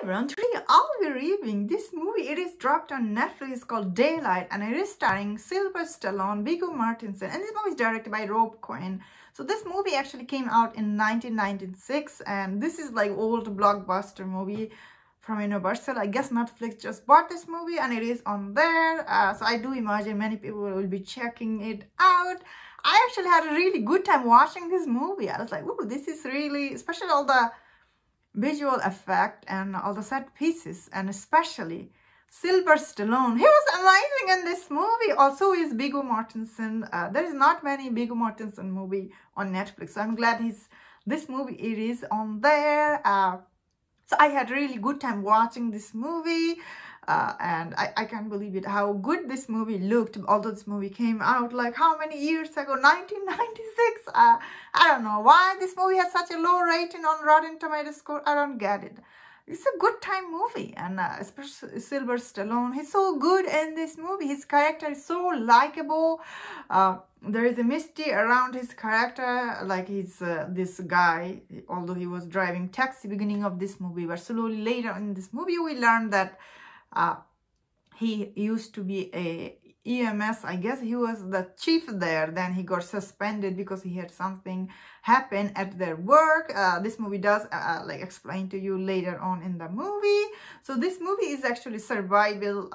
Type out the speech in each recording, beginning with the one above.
everyone, today I'll be reviewing this movie. It is dropped on Netflix. It's called DayLight and it is starring Sylvester Stallone, Viggo Mortensen, and this movie is directed by Rob Cohen. So this movie actually came out in 1996 and this is like old blockbuster movie from Universal. I guess Netflix just bought this movie and it is on there. So I do imagine many people will be checking it out. I actually had a really good time watching this movie. I was like, ooh, this is really, especially all the visual effect and all the set pieces, and especially Sylvester Stallone. He was amazing in this movie. Also is Viggo Mortensen. There is not many Viggo Mortensen movie on Netflix, so I'm glad this movie it is on there. So I had really good time watching this movie. And I can't believe it how good this movie looked, although this movie came out like how many years ago, 1996. I don't know why this movie has such a low rating on Rotten Tomatoes score. I don't get it. It's a good time movie, and especially Sylvester Stallone, he's so good in this movie. His character is so likable. There is a mystery around his character, like he's this guy, although he was driving taxi beginning of this movie, but slowly later in this movie we learned that he used to be a EMS. I guess he was the chief there. Then he got suspended because he had something happen at their work. This movie does like explain to you later on in the movie. So this movie is actually survival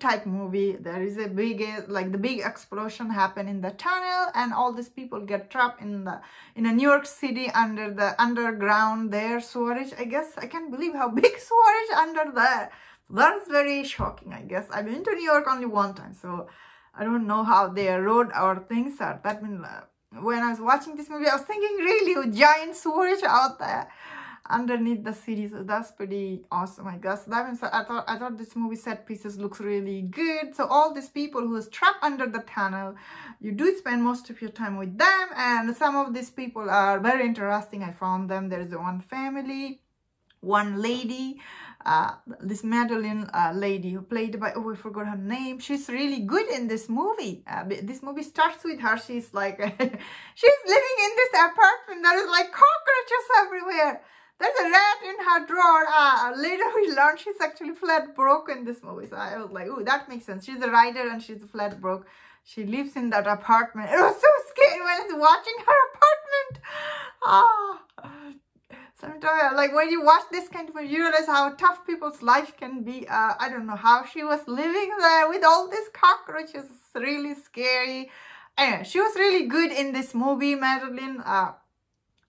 type movie. There is a big the big explosion happen in the tunnel and all these people get trapped in a New York City under the underground there sewerage. I guess I can't believe how big sewerage under there. That's very shocking. I guess I've been to New York only one time, so I don't know how their road or things are. That means when I was watching this movie, I was thinking really giant sewerage out there underneath the city. So that's pretty awesome, I guess. That means I thought this movie set pieces looks really good. So all these people who is trapped under the tunnel, you do spend most of your time with them, and some of these people are very interesting. I found them. There is one family, one lady, this Madeline lady who played by, oh, I forgot her name. She's really good in this movie. This movie starts with her. She's like, she's living in this apartment. There is like cockroaches everywhere. There's a rat in her drawer. Later we learned she's actually flat broke in this movie. So I was like, oh, that makes sense. She's a writer and she's flat broke. She lives in that apartment. It was so scary when I was watching her apartment. Sometimes, like when you watch this kind of movie, you realize how tough people's life can be. I don't know how she was living there with all these cockroaches. It's really scary. Anyway, she was really good in this movie, Madeline. I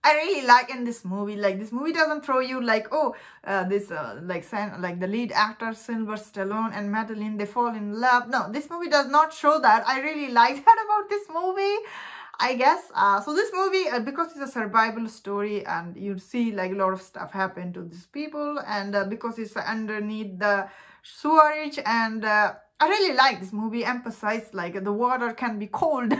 really like in this movie. Like this movie doesn't throw you like, oh, like the lead actor Sylvester Stallone and Madeline, they fall in love. No, this movie does not show that. I really like that about this movie, I guess. So this movie, because it's a survival story and you see like a lot of stuff happen to these people, and because it's underneath the sewerage, and I really like this movie. Emphasize like the water can be cold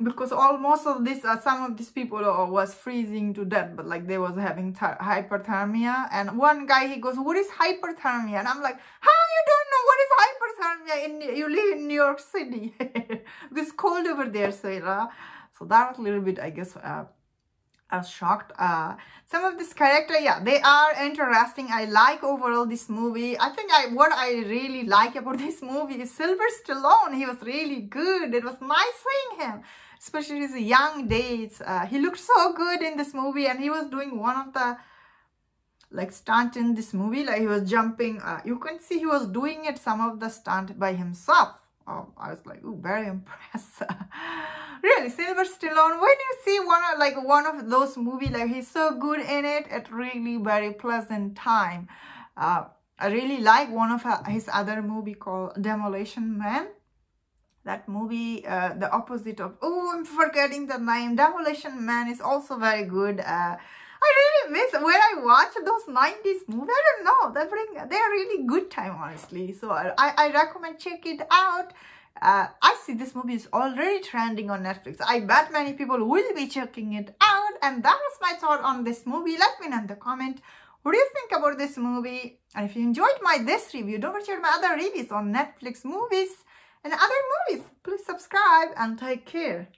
because almost of this, some of these people was freezing to death, but like they was having hypothermia. And one guy, he goes, what is hypothermia? And I'm like, how you don't know what is hypothermia? You live in New York City. It's cold over there. So that was a little bit, I guess, I was shocked. Some of this character, yeah, they are interesting. I like overall this movie. I think what I really like about this movie is Sylvester Stallone. He was really good. It was nice seeing him, especially his young days. He looked so good in this movie, and he was doing one of the like stunt in this movie. Like he was jumping. You can see he was doing it, some of the stunt by himself. Oh, I was like, ooh, very impressed. Really, Sylvester Stallone, when you see one of those movies, like he's so good in it, it's really very pleasant time. I really like one of his other movie called Demolition Man. That movie, the opposite of, oh, I'm forgetting the name. Demolition Man is also very good. I really miss when I watch those 90s movies. I don't know, they're really good time, honestly. So I recommend check it out. I see this movie is already trending on Netflix. I bet many people will be checking it out. And that was my thought on this movie. Let me know in the comment, what do you think about this movie? And if you enjoyed this review, don't forget my other reviews on Netflix movies and other movies. Please subscribe and take care.